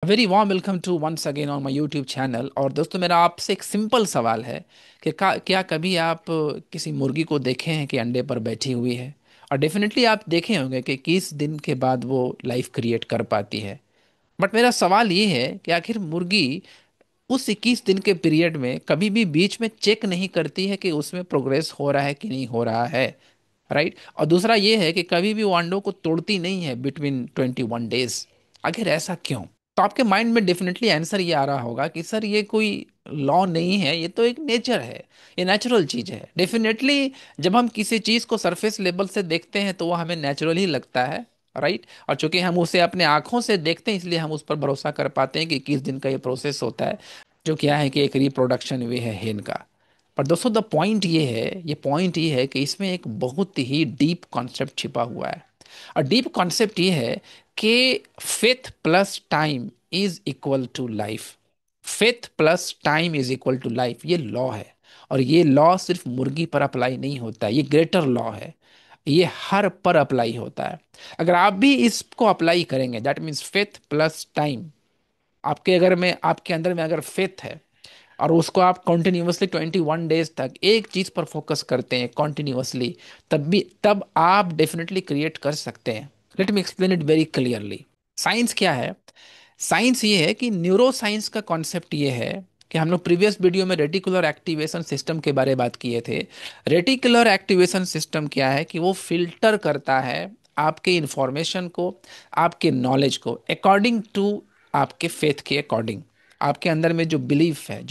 Very warm welcome to once again on my YouTube channel. और दोस्तों, मेरा आपसे एक सिंपल सवाल है कि क्या कभी आप किसी मुर्गी को देखे हैं कि अंडे पर बैठी हुई है? और डेफिनेटली आप देखे होंगे कि किस दिन के बाद वो लाइफ क्रिएट कर पाती है। बट मेरा सवाल ये है कि आखिर मुर्गी उस 21 दिन के पीरियड में कभी भी बीच में चेक नहीं करती है कि उसमें प्रोग्रेस हो रहा है कि नहीं हो रहा है, राइट? और दूसरा ये है कि कभी भी वो अंडों को तोड़ती नहीं है बिटवीन 21 डेज। आखिर ऐसा क्यों? तो आपके माइंड में डेफिनेटली आंसर ये आ रहा होगा कि सर, ये कोई लॉ नहीं है, ये तो एक नेचर है, ये नेचुरल चीज है। डेफिनेटली जब हम किसी चीज को सरफेस लेवल से देखते हैं तो वो हमें नेचुरल ही लगता है, राइट? और चूंकि हम उसे अपने आंखों से देखते हैं इसलिए हम उस पर भरोसा कर पाते हैं कि किस दिन का ये प्रोसेस होता है, जो क्या है कि एक रिप्रोडक्शन वे है हेन का। पर दोस्तों, द पॉइंट ये है कि इसमें एक बहुत ही डीप कॉन्सेप्ट छिपा हुआ है। और डीप कॉन्सेप्ट ये है कि faith plus time is equal to life. Faith plus time is equal to life, ये लॉ है। और ये लॉ सिर्फ मुर्गी पर अप्लाई नहीं होता है, ये ग्रेटर लॉ है, ये हर पर अप्लाई होता है। अगर आप भी इसको अप्लाई करेंगे, that means faith plus time, आपके अंदर में अगर फेथ है और उसको आप कंटिन्यूअसली 21 डेज तक एक चीज पर फोकस करते हैं कंटिन्यूअसली, तब आप डेफिनेटली क्रिएट कर सकते हैं। Let me explain it very clearly. Science क्या है? साइंस ये है कि न्यूरो साइंस का कॉन्सेप्ट ये है कि हम लोग प्रीवियस वीडियो में रेटिकुलर एक्टिवेशन सिस्टम के बारे में बात किए थे। रेटिकुलर एक्टिवेशन सिस्टम क्या है कि वो फिल्टर करता है आपके इंफॉर्मेशन को, आपके नॉलेज को, अकॉर्डिंग टू आपके फेथ के अकॉर्डिंग। आपके अंदर में जो बिलीफ है,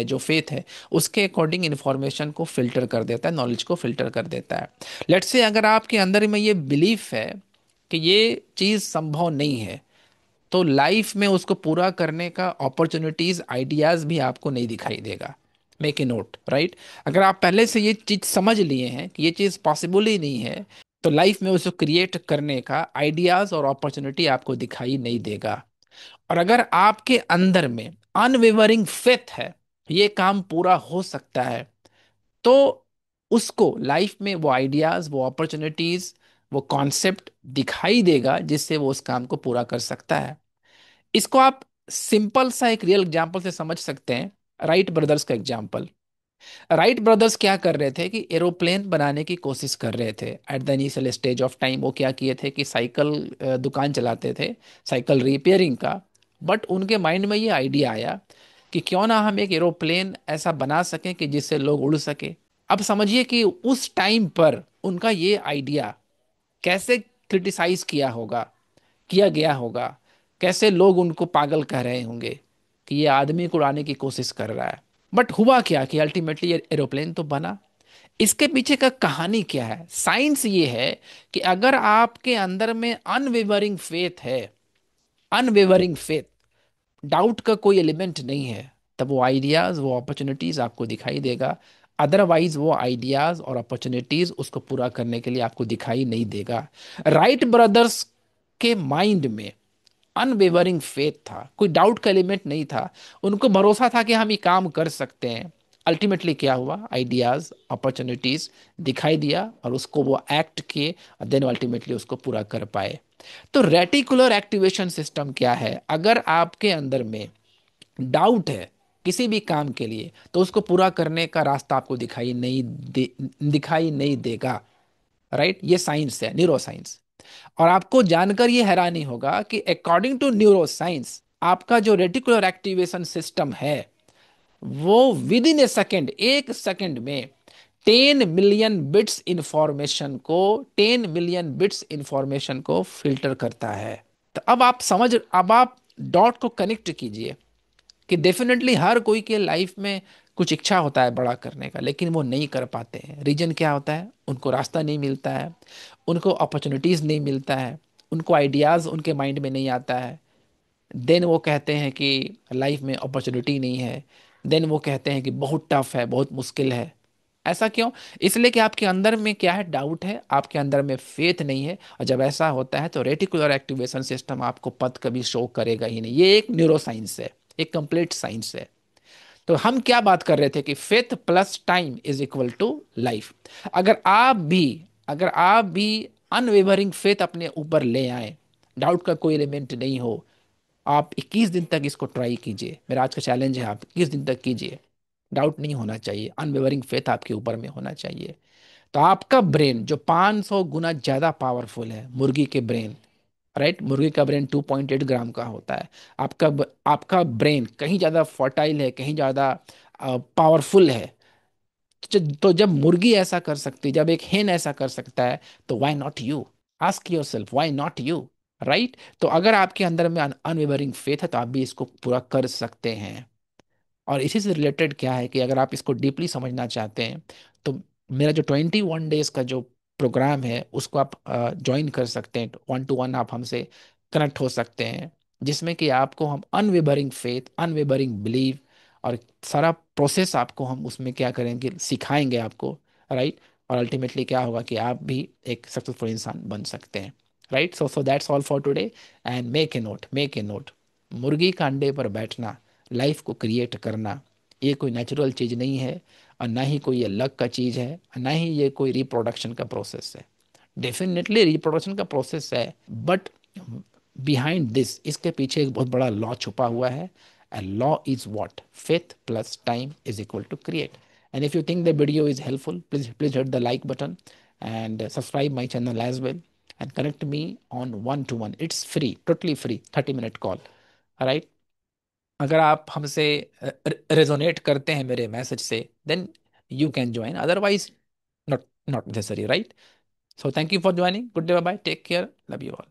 जो फेथ है, उसके अकॉर्डिंग इंफॉर्मेशन को फिल्टर कर देता है, नॉलेज को फिल्टर कर देता है। लेट्स से अगर आपके अंदर में ये बिलीफ है कि ये चीज़ संभव नहीं है, तो लाइफ में उसको पूरा करने का अपॉर्चुनिटीज, आइडियाज भी आपको नहीं दिखाई देगा। Make a note, right? अगर आप पहले से ये चीज समझ लिए हैं कि ये चीज पॉसिबल ही नहीं है, तो लाइफ में उसको क्रिएट करने का आइडियाज और अपॉर्चुनिटी आपको दिखाई नहीं देगा। और अगर आपके अंदर में अनवेवरिंग फेथ है, ये काम पूरा हो सकता है, तो उसको लाइफ में वो आइडियाज, वो अपॉर्चुनिटीज, वो कॉन्सेप्ट दिखाई देगा जिससे वो उस काम को पूरा कर सकता है। इसको आप सिंपल सा एक रियल एग्जांपल से समझ सकते हैं। राइट ब्रदर्स का एग्जांपल। राइट ब्रदर्स क्या कर रहे थे कि एरोप्लेन बनाने की कोशिश कर रहे थे। At the initial stage of time वो क्या किए थे कि साइकिल दुकान चलाते थे, साइकिल रिपेयरिंग का। बट उनके माइंड में ये आइडिया आया कि क्यों ना हम एक एरोप्लेन ऐसा बना सकें कि जिससे लोग उड़ सके। अब समझिए कि उस टाइम पर उनका ये आइडिया कैसे क्रिटिसाइज किया गया होगा, कैसे लोग उनको पागल कह रहे होंगे कि ये आदमी को उड़ाने की कोशिश कर रहा है। बट हुआ क्या कि अल्टीमेटली ये एरोप्लेन तो बना। इसके पीछे का कहानी क्या है? साइंस ये है कि अगर आपके अंदर में अनवेवरिंग फेथ, डाउट का कोई एलिमेंट नहीं है, तब वो आइडियाज, वो अपॉर्चुनिटीज आपको दिखाई देगा। अदरवाइज वो आइडियाज और अपॉर्चुनिटीज उसको पूरा करने के लिए आपको दिखाई नहीं देगा। राइट ब्रदर्स के माइंड में अनवेवरिंग फेथ था, कोई डाउट का एलिमेंट नहीं था। उनको भरोसा था कि हम ये काम कर सकते हैं। अल्टीमेटली क्या हुआ, आइडियाज, अपॉर्चुनिटीज दिखाई दिया और उसको वो एक्ट किए, और देन अल्टीमेटली उसको पूरा कर पाए। तो रेटिकुलर एक्टिवेशन सिस्टम क्या है? अगर आपके अंदर में डाउट है किसी भी काम के लिए, तो उसको पूरा करने का रास्ता आपको दिखाई नहीं देगा, राइट? ये साइंस है, न्यूरो साइंस। और आपको जानकर ये हैरानी होगा कि अकॉर्डिंग टू न्यूरो साइंस, आपका जो रेटिकुलर एक्टिवेशन सिस्टम है, वो with in A second, 1 second में 10 मिलियन बिट्स इंफॉर्मेशन को फिल्टर करता है। तो अब आप डॉट को कनेक्ट कीजिए कि डेफिनेटली हर कोई के लाइफ में कुछ इच्छा होता है बड़ा करने का, लेकिन वो नहीं कर पाते हैं। रीजन क्या होता है? उनको रास्ता नहीं मिलता है, उनको अपॉर्चुनिटीज नहीं मिलता है, उनको आइडियाज उनके माइंड में नहीं आता है। देन वो कहते हैं कि लाइफ में अपॉर्चुनिटी नहीं है। देन वो कहते हैं कि बहुत टफ है, बहुत मुश्किल है। ऐसा क्यों? इसलिए कि आपके अंदर में क्या है, डाउट है, आपके अंदर में फेथ नहीं है। और जब ऐसा होता है तो रेटिकुलर एक्टिवेशन सिस्टम आपको पथ कभी शो करेगा ही नहीं। ये एक न्यूरो साइंस है, एक कंप्लीट साइंस है। तो हम क्या बात कर रहे थे कि faith plus time is equal to life. अगर आप भी अगर आप भी अनवेवरिंग फेथ अपने ऊपर ले आए, डाउट का कोई एलिमेंट नहीं हो, आप 21 दिन तक इसको ट्राई कीजिए, मेरा आज का चैलेंज है, आप 21 दिन तक कीजिए। डाउट नहीं होना चाहिए, अनवेवरिंग फेथ आपके ऊपर में होना चाहिए। तो आपका ब्रेन जो 500 गुना ज़्यादा पावरफुल है मुर्गी के ब्रेन, राइट, मुर्गी का ब्रेन 2.8 ग्राम का होता है। आपका ब्रेन कहीं ज़्यादा फर्टाइल है, कहीं ज़्यादा पावरफुल है। तो जब मुर्गी ऐसा कर सकती है, जब एक हेन ऐसा कर सकता है, तो why not you? Ask your self, why not you? Right. तो अगर आपके अंदर में अनवेवरिंग फेथ है तो आप भी इसको पूरा कर सकते हैं। और इसी से रिलेटेड क्या है कि अगर आप इसको डीपली समझना चाहते हैं, तो मेरा जो 21 डेज का जो प्रोग्राम है उसको आप ज्वाइन कर सकते हैं। 1 to 1 आप हमसे कनेक्ट हो सकते हैं, जिसमें कि आपको हम अनवेबरिंग फेथ, अनवेबरिंग बिलीव और सारा प्रोसेस आपको हम उसमें क्या करेंगे, सिखाएंगे आपको। राइट। और अल्टीमेटली क्या होगा कि आप भी एक सक्सेसफुल इंसान बन सकते हैं। Right. So that's all for today. And make a note, make a note, मुर्गी का अंडे पर बैठना, लाइफ को क्रिएट करना, ये कोई नेचुरल चीज़ नहीं है, और ना ही कोई ये लक का चीज़ है, और ना ही ये कोई रिप्रोडक्शन का प्रोसेस है। डेफिनेटली रिप्रोडक्शन का प्रोसेस है, बट बिहाइंड दिस, इसके पीछे एक बहुत बड़ा लॉ छुपा हुआ है। And law is what? Faith plus time is equal to create. And if you think the video is helpful, please hit the like button and subscribe my channel as well, and connect me on 1 to 1. It's free, totally free, 30-minute call. All right. अगर आप हमसे resonate करते हैं मेरे message से, then you can join, otherwise not not necessary, right? So thank you for joining, good day, bye, take care, love you all.